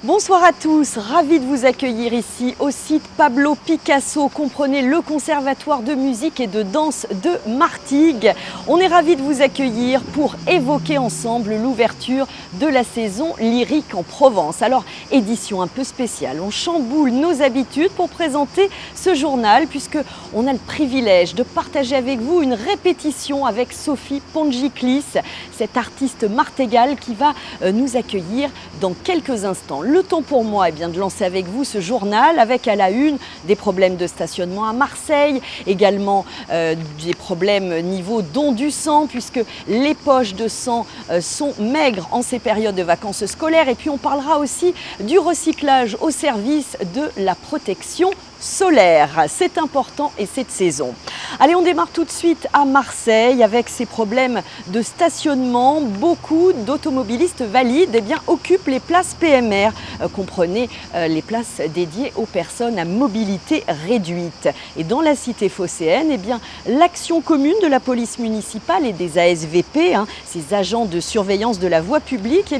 Bonsoir à tous, ravi de vous accueillir ici au site Pablo Picasso, comprenez le conservatoire de musique et de danse de Martigues. On est ravi de vous accueillir pour évoquer ensemble l'ouverture de la saison lyrique en Provence. Alors, édition un peu spéciale, on chamboule nos habitudes pour présenter ce journal puisque on a le privilège de partager avec vous une répétition avec Sophie Pongiklis, cette artiste martégale qui va nous accueillir dans quelques instants. Le temps pour moi de lancer avec vous ce journal avec à la une des problèmes de stationnement à Marseille, également des problèmes niveau don du sang puisque les poches de sang sont maigres en ces périodes de vacances scolaires et puis on parlera aussi du recyclage au service de la protection solaire. C'est important et cette saison. Allez, on démarre tout de suite à Marseille avec ces problèmes de stationnement. Beaucoup d'automobilistes valides occupent les places PMR, comprenez les places dédiées aux personnes à mobilité réduite. Et dans la cité phocéenne, l'action commune de la police municipale et des ASVP, ces agents de surveillance de la voie publique,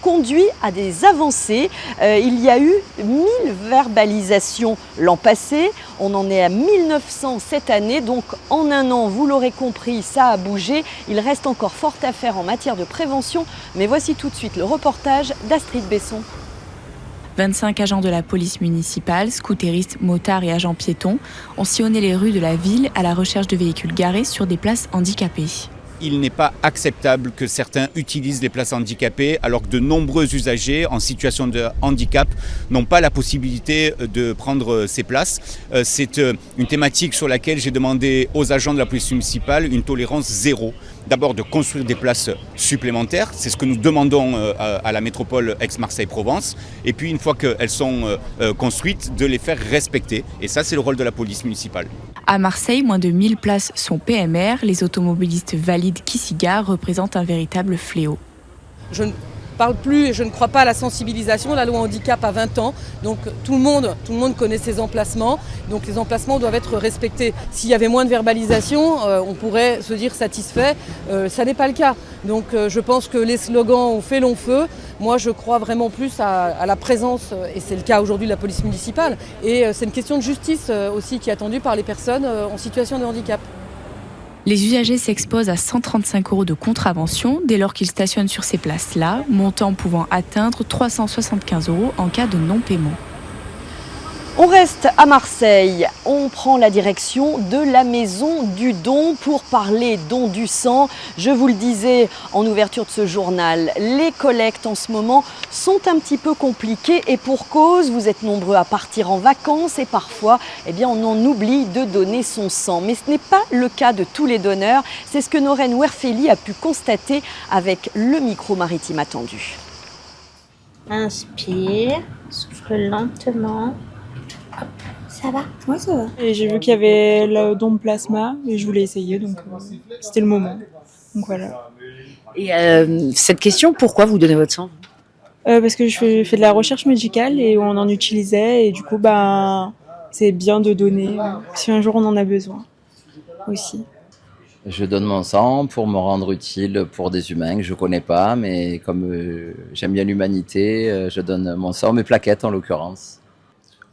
conduit à des avancées. Il y a eu 1000 verbalisations l'an passé, on en est à 1900 cette année, donc en un an, vous l'aurez compris, ça a bougé. Il reste encore fort à faire en matière de prévention, mais voici tout de suite le reportage d'Astrid Besson. 25 agents de la police municipale, scooteristes, motards et agents piétons ont sillonné les rues de la ville à la recherche de véhicules garés sur des places handicapées. Il n'est pas acceptable que certains utilisent les places handicapées alors que de nombreux usagers en situation de handicap n'ont pas la possibilité de prendre ces places. C'est une thématique sur laquelle j'ai demandé aux agents de la police municipale une tolérance zéro. D'abord de construire des places supplémentaires, c'est ce que nous demandons à la métropole Aix-Marseille-Provence. Et puis une fois qu'elles sont construites, de les faire respecter. Et ça, c'est le rôle de la police municipale. À Marseille, moins de 1000 places sont PMR. Les automobilistes valides qui s'y garent représentent un véritable fléau. Je ne parle plus et je ne crois pas à la sensibilisation. La loi handicap a 20 ans, donc tout le monde connaît ses emplacements. Donc les emplacements doivent être respectés. S'il y avait moins de verbalisation, on pourrait se dire satisfait. Ça n'est pas le cas. Donc je pense que les slogans ont fait long feu. Moi, je crois vraiment plus à la présence, et c'est le cas aujourd'hui de la police municipale. Et c'est une question de justice aussi qui est attendue par les personnes en situation de handicap. Les usagers s'exposent à 135 € de contravention dès lors qu'ils stationnent sur ces places-là, montant pouvant atteindre 375 € en cas de non-paiement. On reste à Marseille, on prend la direction de la Maison du Don pour parler don du sang. Je vous le disais en ouverture de ce journal, les collectes en ce moment sont un petit peu compliquées et pour cause, vous êtes nombreux à partir en vacances et parfois on en oublie de donner son sang. Mais ce n'est pas le cas de tous les donneurs, c'est ce que Noreen Werfeli a pu constater avec le micro maritime attendu. Inspire, souffle lentement. Hop, ça va? Ouais, ça va. Et j'ai vu qu'il y avait le don de plasma et je voulais essayer, donc c'était le moment. Donc voilà. Et cette question, pourquoi vous donnez votre sang? Parce que je fais de la recherche médicale et on en utilisait et du coup, c'est bien de donner si un jour on en a besoin aussi. Je donne mon sang pour me rendre utile pour des humains que je connais pas, mais comme j'aime bien l'humanité, je donne mon sang, mes plaquettes en l'occurrence.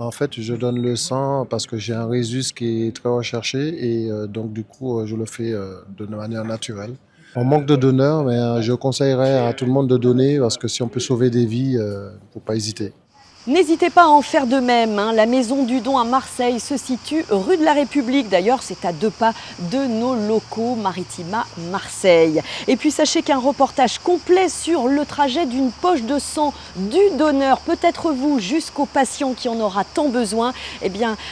En fait, je donne le sang parce que j'ai un rhésus qui est très recherché et donc du coup, je le fais de manière naturelle. On manque de donneurs, mais je conseillerais à tout le monde de donner parce que si on peut sauver des vies, il ne faut pas hésiter. N'hésitez pas à en faire de même. La Maison du Don à Marseille se situe rue de la République. D'ailleurs, c'est à 2 pas de nos locaux Maritima Marseille. Et puis, sachez qu'un reportage complet sur le trajet d'une poche de sang du donneur, peut-être vous, jusqu'au patient qui en aura tant besoin,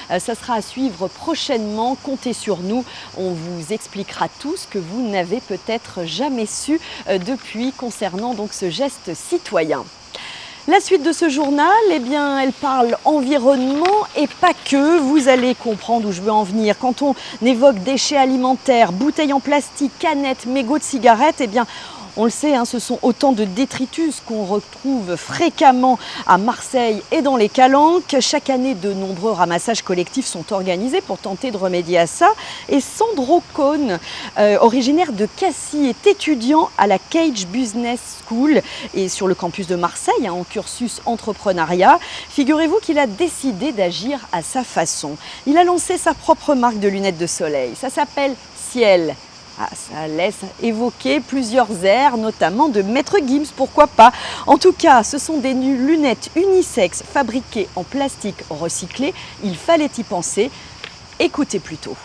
ça sera à suivre prochainement. Comptez sur nous. On vous expliquera tout ce que vous n'avez peut-être jamais su depuis concernant donc ce geste citoyen. La suite de ce journal, elle parle environnement et pas que. Vous allez comprendre où je veux en venir. Quand on évoque déchets alimentaires, bouteilles en plastique, canettes, mégots de cigarettes, On le sait, ce sont autant de détritus qu'on retrouve fréquemment à Marseille et dans les calanques. Chaque année, de nombreux ramassages collectifs sont organisés pour tenter de remédier à ça. Et Sandro Cohn, originaire de Cassis, est étudiant à la Cage Business School et sur le campus de Marseille, en cursus entrepreneuriat. Figurez-vous qu'il a décidé d'agir à sa façon. Il a lancé sa propre marque de lunettes de soleil. Ça s'appelle Ciel. Ça laisse évoquer plusieurs airs, notamment de Maître Gims, pourquoi pas. En tout cas, ce sont des lunettes unisexes fabriquées en plastique recyclé. Il fallait y penser. Écoutez plutôt.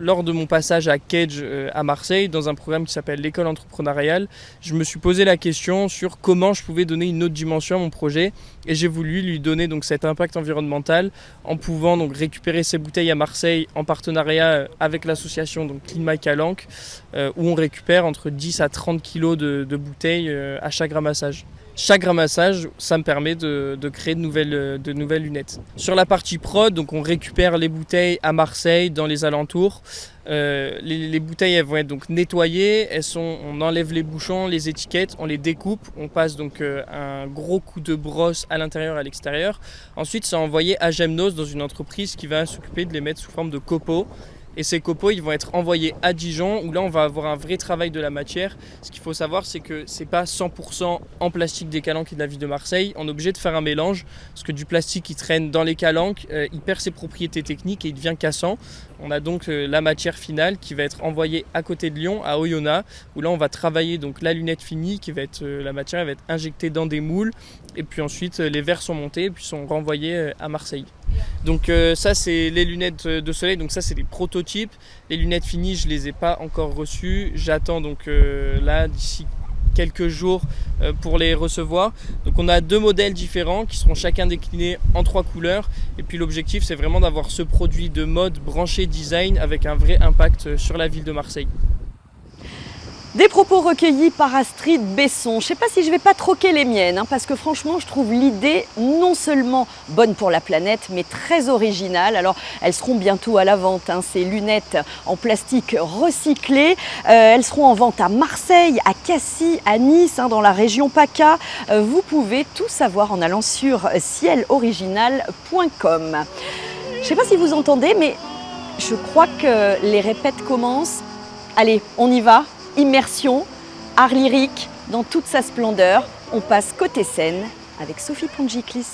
Lors de mon passage à Cage à Marseille, dans un programme qui s'appelle l'école entrepreneuriale, je me suis posé la question sur comment je pouvais donner une autre dimension à mon projet et j'ai voulu lui donner donc cet impact environnemental en pouvant donc récupérer ces bouteilles à Marseille en partenariat avec l'association donc Clean My Calanque où on récupère entre 10 à 30 kilos de bouteilles à chaque ramassage. Chaque ramassage, ça me permet de créer de nouvelles lunettes. Sur la partie prod, donc on récupère les bouteilles à Marseille, dans les alentours. Les bouteilles elles vont être donc nettoyées, on enlève les bouchons, les étiquettes, on les découpe, on passe donc un gros coup de brosse à l'intérieur et à l'extérieur. Ensuite, c'est envoyé à Gemnos dans une entreprise qui va s'occuper de les mettre sous forme de copeaux. Et ces copeaux, ils vont être envoyés à Dijon, où là, on va avoir un vrai travail de la matière. Ce qu'il faut savoir, c'est que c'est pas 100% en plastique des calanques et de la ville de Marseille. On est obligé de faire un mélange, parce que du plastique qui traîne dans les calanques, il perd ses propriétés techniques et il devient cassant. On a donc la matière finale qui va être envoyée à côté de Lyon, à Oyonnax, où là, on va travailler donc la lunette finie, la matière va être injectée dans des moules. Et puis ensuite, les verres sont montés et puis sont renvoyés à Marseille. Donc ça c'est les lunettes de soleil, donc ça c'est des prototypes. Les lunettes finies je les ai pas encore reçues, j'attends donc là d'ici quelques jours pour les recevoir. Donc on a 2 modèles différents qui seront chacun déclinés en 3 couleurs et puis l'objectif c'est vraiment d'avoir ce produit de mode branché design avec un vrai impact sur la ville de Marseille. Des propos recueillis par Astrid Besson. Je ne sais pas si je ne vais pas troquer les miennes, parce que franchement, je trouve l'idée non seulement bonne pour la planète, mais très originale. Alors, elles seront bientôt à la vente, ces lunettes en plastique recyclé. Elles seront en vente à Marseille, à Cassis, à Nice, dans la région PACA. Vous pouvez tout savoir en allant sur cieloriginal.com. Je ne sais pas si vous entendez, mais je crois que les répètes commencent. Allez, on y va. Immersion, art lyrique dans toute sa splendeur. On passe côté scène avec Sophie Pongiklis.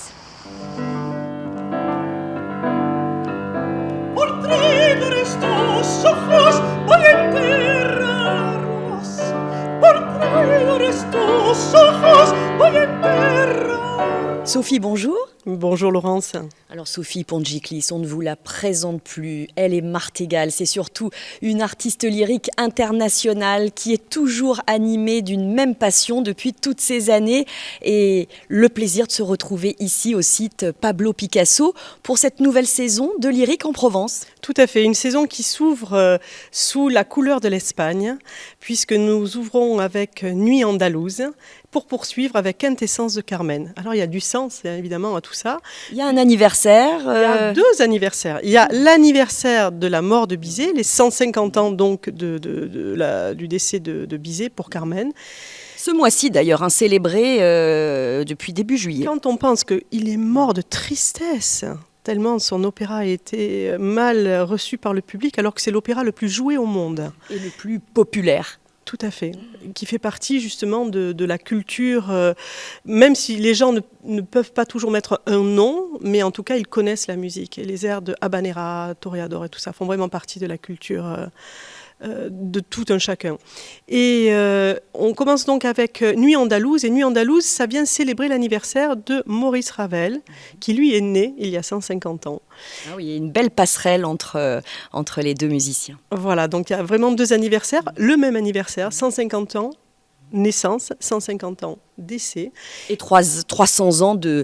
Sophie, bonjour. Bonjour Laurence. Alors Sophie Pongiklis, on ne vous la présente plus, elle est martingale, c'est surtout une artiste lyrique internationale qui est toujours animée d'une même passion depuis toutes ces années et le plaisir de se retrouver ici au site Pablo Picasso pour cette nouvelle saison de Lyrique en Provence. Tout à fait, une saison qui s'ouvre sous la couleur de l'Espagne puisque nous ouvrons avec Nuit andalouse pour poursuivre avec Quintessence de Carmen. Alors il y a du sens évidemment à tout ça. Il y a un anniversaire. Il y a 2 anniversaires. Il y a l'anniversaire de la mort de Bizet, les 150 ans donc du décès de Bizet pour Carmen. Ce mois-ci d'ailleurs, célébré depuis début juillet. Quand on pense qu'il est mort de tristesse, tellement son opéra a été mal reçu par le public, alors que c'est l'opéra le plus joué au monde. Et le plus populaire. Tout à fait, qui fait partie justement de la culture, même si les gens ne peuvent pas toujours mettre un nom, mais en tout cas ils connaissent la musique. Et les airs de Habanera, Toreador et tout ça font vraiment partie de la culture de tout un chacun. Et on commence donc avec Nuit andalouse. Et Nuit andalouse, ça vient célébrer l'anniversaire de Maurice Ravel, qui lui est né il y a 150 ans. Ah oui, il y a une belle passerelle entre les 2 musiciens. Voilà, donc il y a vraiment 2 anniversaires, le même anniversaire, 150 ans, naissance, 150 ans, décès. Et 300 ans de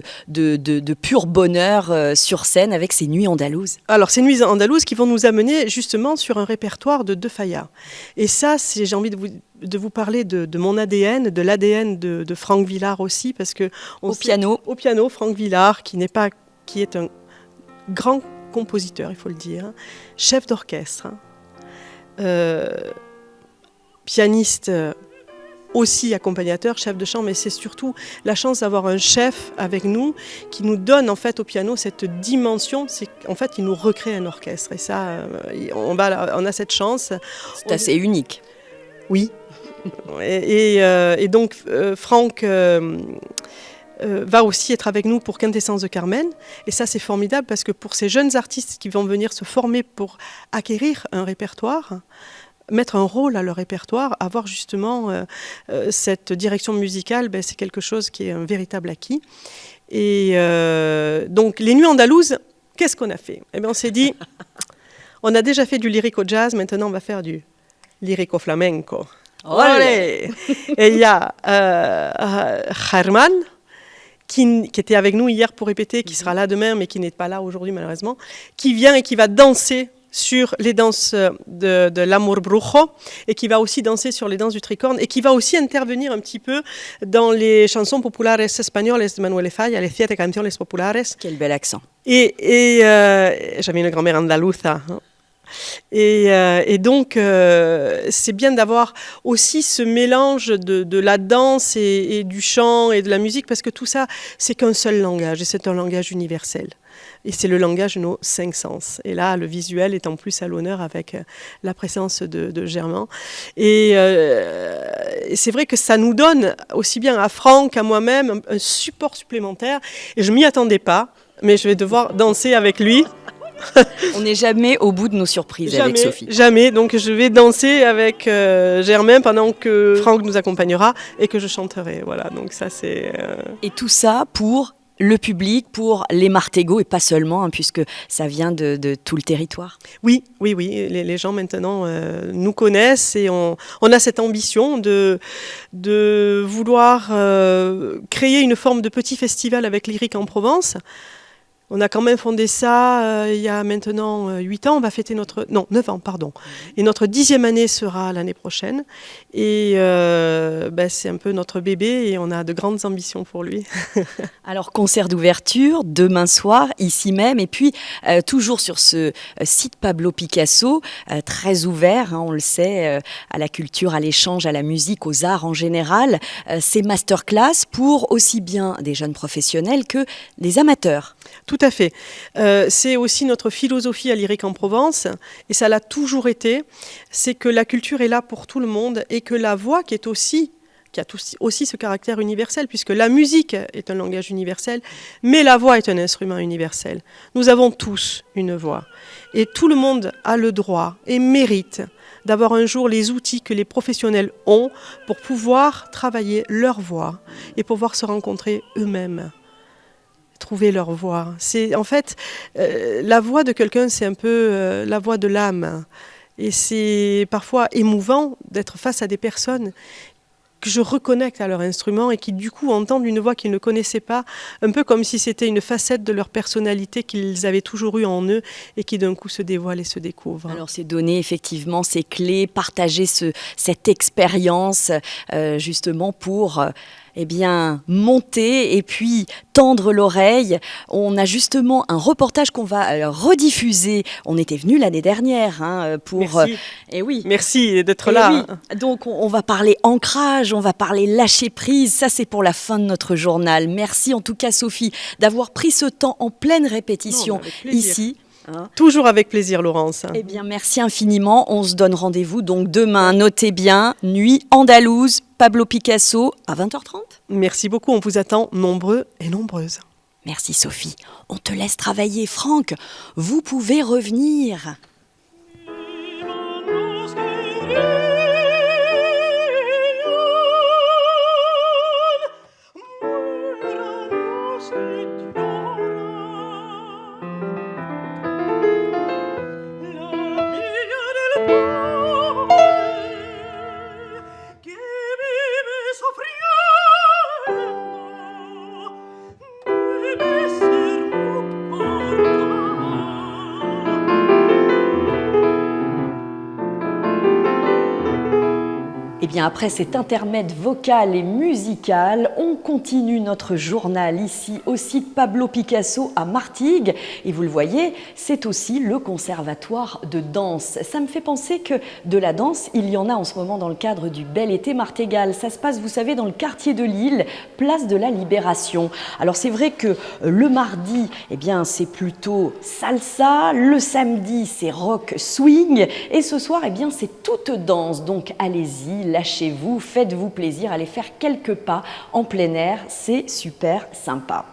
pur bonheur sur scène avec ces Nuits andalouses. Alors, ces Nuits andalouses qui vont nous amener justement sur un répertoire de Falla. Et ça, j'ai envie de vous parler de mon ADN, de l'ADN de Franck Villard aussi, parce que... Au piano, Franck Villard, qui est un grand compositeur, il faut le dire, chef d'orchestre, pianiste aussi accompagnateur, chef de chant, mais c'est surtout la chance d'avoir un chef avec nous qui nous donne en fait au piano cette dimension. C'est en fait il nous recrée un orchestre et ça on a cette chance. C'est assez unique. Oui. Et donc Franck va aussi être avec nous pour Quintessence de Carmen. Et ça, c'est formidable parce que pour ces jeunes artistes qui vont venir se former pour acquérir un répertoire, mettre un rôle à leur répertoire, avoir justement cette direction musicale, c'est quelque chose qui est un véritable acquis. Et donc, les Nuits Andalouses, qu'est-ce qu'on a fait ? Eh bien, on s'est dit, on a déjà fait du lyrique au jazz, maintenant on va faire du lyrique au flamenco. Olé. Et il y a Germán, qui était avec nous hier pour répéter, qui sera là demain, mais qui n'est pas là aujourd'hui malheureusement, qui vient et qui va danser sur les danses de l'Amor Brujo, et qui va aussi danser sur les danses du tricorne, et qui va aussi intervenir un petit peu dans les chansons populares espagnoles de Manuel Falla, les 7 canciones populares. Quel bel accent. Et j'avais une grand-mère andalouza. Et donc, c'est bien d'avoir aussi ce mélange de la danse et du chant et de la musique, parce que tout ça, c'est qu'un seul langage, et c'est un langage universel. Et c'est le langage de nos 5 sens. Et là, le visuel est en plus à l'honneur avec la présence de Germain. Et c'est vrai que ça nous donne, aussi bien à Franck qu'à moi-même, un support supplémentaire. Et je ne m'y attendais pas, mais je vais devoir danser avec lui. On n'est jamais au bout de nos surprises avec Sophie. Jamais, donc je vais danser avec Germain pendant que Franck nous accompagnera et que je chanterai. Voilà, donc ça c'est... Et tout ça pour le public, pour les Martégots et pas seulement, puisque ça vient de tout le territoire. Oui, les gens maintenant nous connaissent et on a cette ambition de vouloir créer une forme de petit festival avec Lyrique en Provence. On a quand même fondé ça il y a maintenant 8 ans. On va fêter 9 ans, pardon. Et notre 10e année sera l'année prochaine. Et c'est un peu notre bébé et on a de grandes ambitions pour lui. Alors, concert d'ouverture, demain soir, ici même. Et puis, toujours sur ce site Pablo Picasso, très ouvert, on le sait, à la culture, à l'échange, à la musique, aux arts en général. C'est masterclass pour aussi bien des jeunes professionnels que des amateurs. Tout à fait. C'est aussi notre philosophie à Lyrique en Provence, et ça l'a toujours été, c'est que la culture est là pour tout le monde et que la voix qui a aussi ce caractère universel, puisque la musique est un langage universel, mais la voix est un instrument universel. Nous avons tous une voix, et tout le monde a le droit et mérite d'avoir un jour les outils que les professionnels ont pour pouvoir travailler leur voix et pouvoir se rencontrer eux-mêmes. Trouver leur voix. C'est en fait la voix de quelqu'un, c'est un peu la voix de l'âme. Et c'est parfois émouvant d'être face à des personnes que je reconnecte à leur instrument et qui du coup entendent une voix qu'ils ne connaissaient pas, un peu comme si c'était une facette de leur personnalité qu'ils avaient toujours eue en eux et qui d'un coup se dévoile et se découvre. Alors c'est donner effectivement ces clés, partager cette expérience justement pour... monter et puis tendre l'oreille. On a justement un reportage qu'on va rediffuser. On était venu l'année dernière pour... Merci. Et oui. Merci d'être là. Oui. Donc on va parler ancrage, on va parler lâcher prise. Ça c'est pour la fin de notre journal. Merci en tout cas Sophie d'avoir pris ce temps en pleine répétition ici. Toujours avec plaisir, Laurence. Eh bien, merci infiniment. On se donne rendez-vous donc demain. Notez bien, Nuit andalouse, Pablo Picasso, à 20h30. Merci beaucoup. On vous attend nombreux et nombreuses. Merci, Sophie. On te laisse travailler. Franck, vous pouvez revenir. Et bien après cet intermède vocal et musical, on continue notre journal ici au site Pablo Picasso à Martigues. Et vous le voyez, c'est aussi le conservatoire de danse. Ça me fait penser que de la danse, il y en a en ce moment dans le cadre du Bel Été Martégal. Ça se passe, vous savez, dans le quartier de Lille, place de la Libération. Alors c'est vrai que le mardi, eh bien c'est plutôt salsa, le samedi c'est rock swing et ce soir, eh bien c'est toute danse. Donc allez-y, lâchez-vous, faites-vous plaisir, allez faire quelques pas en plein air, c'est super sympa.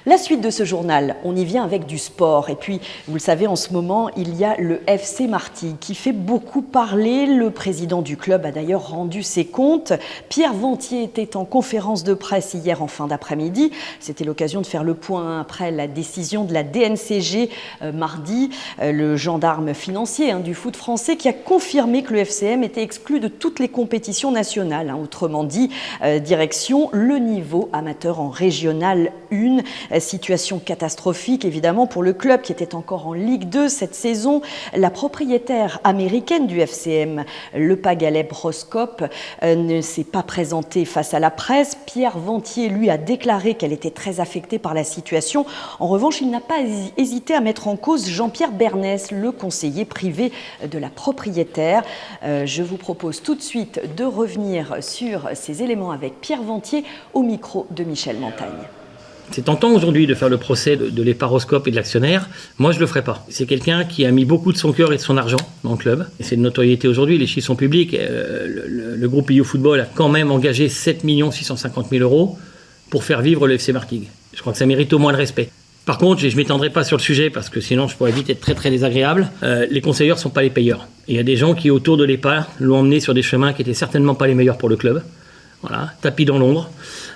La suite de ce journal, on y vient avec du sport. Et puis, vous le savez, en ce moment, il y a le FC Martigues qui fait beaucoup parler. Le président du club a d'ailleurs rendu ses comptes. Pierre Ventier était en conférence de presse hier en fin d'après-midi. C'était l'occasion de faire le point après la décision de la DNCG mardi, le gendarme financier du foot français, qui a confirmé que le FCM était exclu de toutes les compétitions nationales. Autrement dit, direction le niveau amateur en régional 1. Situation catastrophique évidemment pour le club qui était encore en Ligue 2 cette saison. La propriétaire américaine du FCM, le Pagaleb Roscope, ne s'est pas présentée face à la presse. Pierre Ventier, lui, a déclaré qu'elle était très affectée par la situation. En revanche, il n'a pas hésité à mettre en cause Jean-Pierre Bernès, le conseiller privé de la propriétaire. Je vous propose tout de suite de revenir sur ces éléments avec Pierre Ventier au micro de Michel Montagne. C'est tentant aujourd'hui de faire le procès de l'Eparoscope et de l'actionnaire. Moi, je le ferai pas. C'est quelqu'un qui a mis beaucoup de son cœur et de son argent dans le club. Et c'est de notoriété aujourd'hui, les chiffres sont publics. Le groupe IU Football a quand même engagé 7 650 000 euros pour faire vivre le FC Martigues. Je crois que ça mérite au moins le respect. Par contre, je ne m'étendrai pas sur le sujet parce que sinon je pourrais vite être très très désagréable. Les conseilleurs ne sont pas les payeurs. Il y a des gens qui, autour de l'EPA, l'ont emmené sur des chemins qui n'étaient certainement pas les meilleurs pour le club. Voilà, tapis dans l'ombre,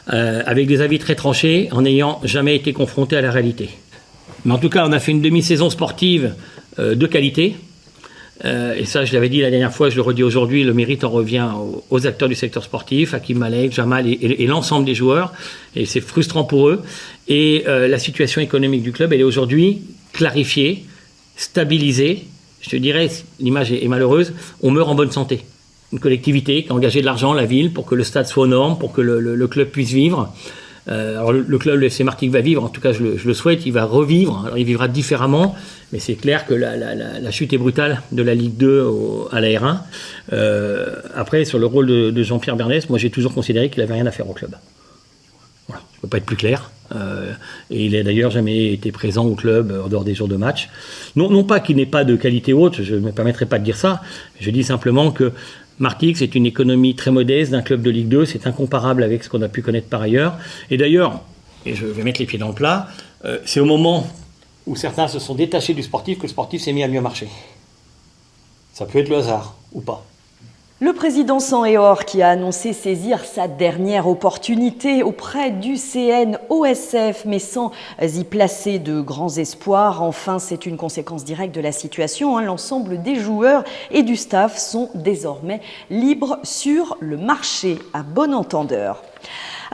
avec des avis très tranchés, en n'ayant jamais été confronté à la réalité. Mais en tout cas, on a fait une demi-saison sportive de qualité. Et ça, je l'avais dit la dernière fois, je le redis aujourd'hui, le mérite en revient aux acteurs du secteur sportif, Hakim Malek, Jamal et l'ensemble des joueurs. Et c'est frustrant pour eux. Et la situation économique du club, elle est aujourd'hui clarifiée, stabilisée. Je te dirais, l'image est malheureuse, on meurt en bonne santé. Une collectivité qui a engagé de l'argent, la ville, pour que le stade soit aux normes, pour que le club puisse vivre. Alors le club, le FC Martigues va vivre, en tout cas je le souhaite, il va revivre. Alors il vivra différemment, mais c'est clair que la chute est brutale de la Ligue 2 à la R1. Après, sur le rôle de Jean-Pierre Bernès, moi j'ai toujours considéré qu'il n'avait rien à faire au club. Voilà, je ne peux pas être plus clair. Et il n'a d'ailleurs jamais été présent au club en dehors des jours de match. Non pas qu'il n'ait pas de qualité haute, je ne me permettrai pas de dire ça, je dis simplement que Martigues, c'est une économie très modeste d'un club de Ligue 2, c'est incomparable avec ce qu'on a pu connaître par ailleurs. Et d'ailleurs, et je vais mettre les pieds dans le plat, c'est au moment où certains se sont détachés du sportif que le sportif s'est mis à mieux marcher. Ça peut être le hasard ou pas. Le président Sanhéor qui a annoncé saisir sa dernière opportunité auprès du CNOSF, mais sans y placer de grands espoirs. Enfin, c'est une conséquence directe de la situation. L'ensemble des joueurs et du staff sont désormais libres sur le marché, à bon entendeur.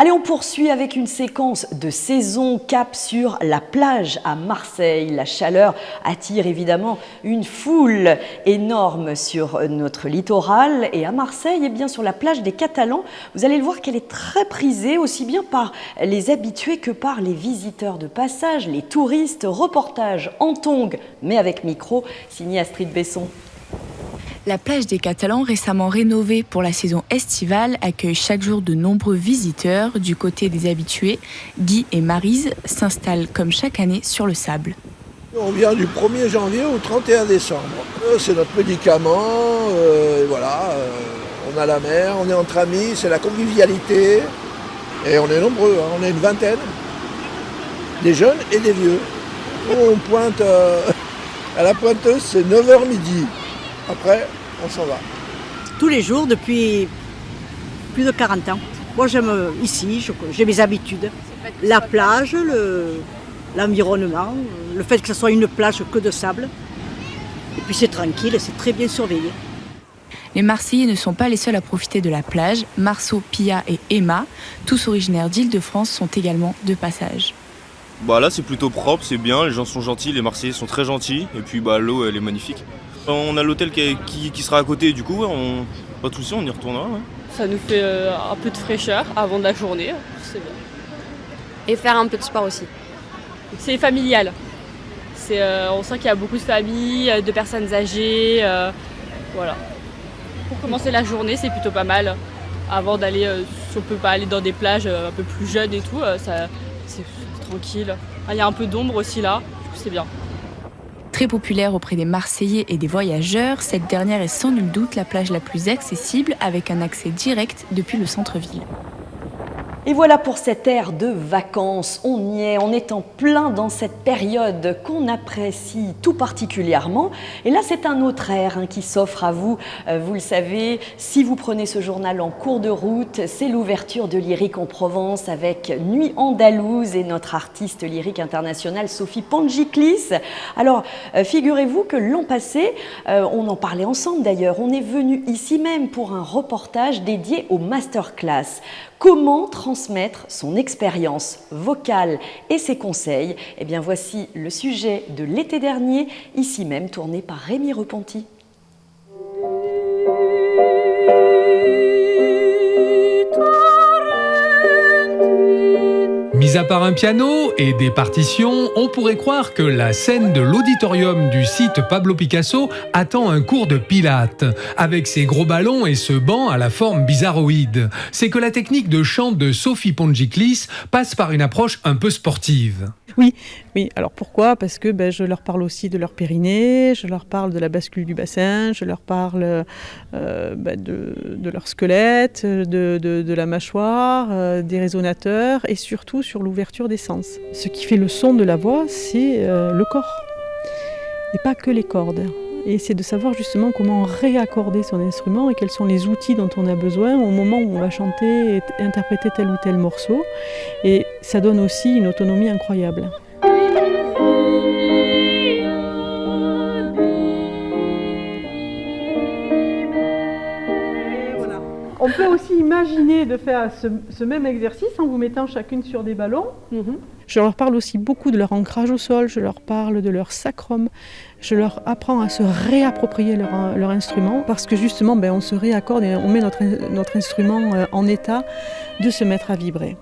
Allez, on poursuit avec une séquence de saison, cap sur la plage à Marseille. La chaleur attire évidemment une foule énorme sur notre littoral. Et à Marseille, eh bien, sur la plage des Catalans, vous allez le voir qu'elle est très prisée, aussi bien par les habitués que par les visiteurs de passage, les touristes. Reportage en tongs, mais avec micro, signé Astrid Besson. La plage des Catalans, récemment rénovée pour la saison estivale, accueille chaque jour de nombreux visiteurs. Du côté des habitués, Guy et Maryse s'installent comme chaque année sur le sable. On vient du 1er janvier au 31 décembre. C'est notre médicament, voilà. On a la mer, on est entre amis, c'est la convivialité. Et on est nombreux, on est une vingtaine. Des jeunes et des vieux. On pointe à la pointeuse, c'est 9h midi. Après, on s'en va. Tous les jours depuis plus de 40 ans. Moi j'aime ici, j'ai mes habitudes. La plage, l'environnement, le fait que ce soit une plage que de sable. Et puis c'est tranquille, c'est très bien surveillé. Les Marseillais ne sont pas les seuls à profiter de la plage. Marceau, Pia et Emma, tous originaires d'Île-de-France, sont également de passage. Là c'est plutôt propre, c'est bien, les gens sont gentils, les Marseillais sont très gentils. Et puis l'eau elle est magnifique. On a l'hôtel qui sera à côté, du coup Pas de soucis, on y retournera. Ouais. Ça nous fait un peu de fraîcheur avant de la journée, c'est bien. Et faire un peu de sport aussi. C'est familial. On sent qu'il y a beaucoup de familles, de personnes âgées. Voilà. Pour commencer la journée, c'est plutôt pas mal. Avant d'aller, si on peut pas aller dans des plages un peu plus jeunes et tout, c'est tranquille. Il y a un peu d'ombre aussi là, c'est bien. Très populaire auprès des Marseillais et des voyageurs, cette dernière est sans nul doute la plage la plus accessible avec un accès direct depuis le centre-ville. Et voilà pour cette ère de vacances, on y est, on est en plein dans cette période qu'on apprécie tout particulièrement. Et là, c'est un autre air qui s'offre à vous. Vous le savez, si vous prenez ce journal en cours de route, c'est l'ouverture de Lyrique en Provence avec Nuit andalouse et notre artiste lyrique internationale Sophie Pangiclis. Alors, figurez-vous que l'an passé, on en parlait ensemble d'ailleurs, on est venu ici même pour un reportage dédié au masterclass. Comment transmettre son expérience vocale et ses conseils? Eh bien, voici le sujet de l'été dernier, ici même tourné par Rémi Repenty. Mis à part un piano et des partitions, on pourrait croire que la scène de l'auditorium du site Pablo Picasso attend un cours de pilates, avec ses gros ballons et ce banc à la forme bizarroïde. C'est que la technique de chant de Sophie Pangiclis passe par une approche un peu sportive. Oui. Alors pourquoi ? Parce que je leur parle aussi de leur périnée, je leur parle de la bascule du bassin, je leur parle de leur squelette, de la mâchoire, des résonateurs et surtout sur l'ouverture des sens. Ce qui fait le son de la voix, c'est le corps et pas que les cordes. Et c'est de savoir justement comment réaccorder son instrument et quels sont les outils dont on a besoin au moment où on va chanter et interpréter tel ou tel morceau. Et ça donne aussi une autonomie incroyable. On peut aussi imaginer de faire ce même exercice en vous mettant chacune sur des ballons. Je leur parle aussi beaucoup de leur ancrage au sol, je leur parle de leur sacrum, je leur apprends à se réapproprier leur instrument parce que justement on se réaccorde et on met notre instrument en état de se mettre à vibrer.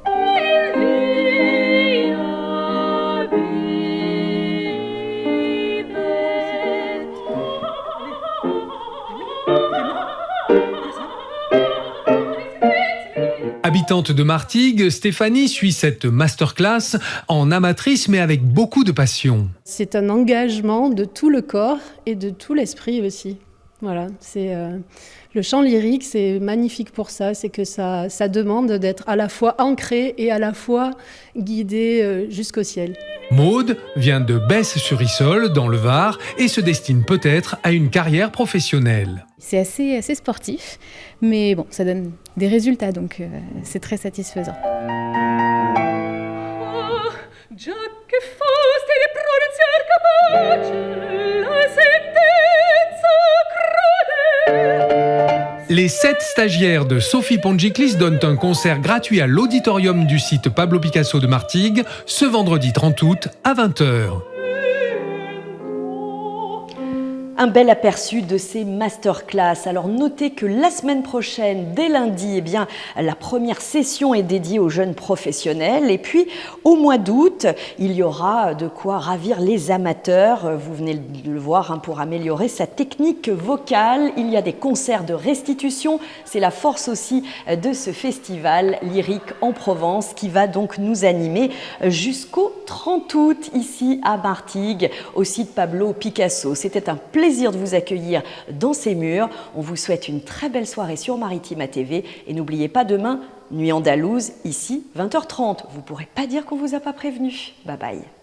Habitante de Martigues, Stéphanie suit cette masterclass en amatrice mais avec beaucoup de passion. C'est un engagement de tout le corps et de tout l'esprit aussi. Voilà, le chant lyrique, c'est magnifique pour ça, c'est que ça demande d'être à la fois ancré et à la fois guidé jusqu'au ciel. Maude vient de Besse-sur-Issole, dans le Var, et se destine peut-être à une carrière professionnelle. C'est assez sportif, mais bon, ça donne des résultats, donc c'est très satisfaisant. Les 7 stagiaires de Sophie Pangiclis donnent un concert gratuit à l'auditorium du site Pablo Picasso de Martigues ce vendredi 30 août à 20h. Un bel aperçu de ces masterclass. Alors notez que la semaine prochaine, dès lundi, la première session est dédiée aux jeunes professionnels. Et puis au mois d'août, il y aura de quoi ravir les amateurs. Vous venez de le voir pour améliorer sa technique vocale. Il y a des concerts de restitution. C'est la force aussi de ce festival lyrique en Provence qui va donc nous animer jusqu'au 30 août ici à Martigues au site Pablo Picasso. C'était un plaisir de vous accueillir dans ces murs. On vous souhaite une très belle soirée sur Maritima TV et n'oubliez pas demain, Nuit andalouse, ici 20h30. Vous ne pourrez pas dire qu'on ne vous a pas prévenu. Bye bye.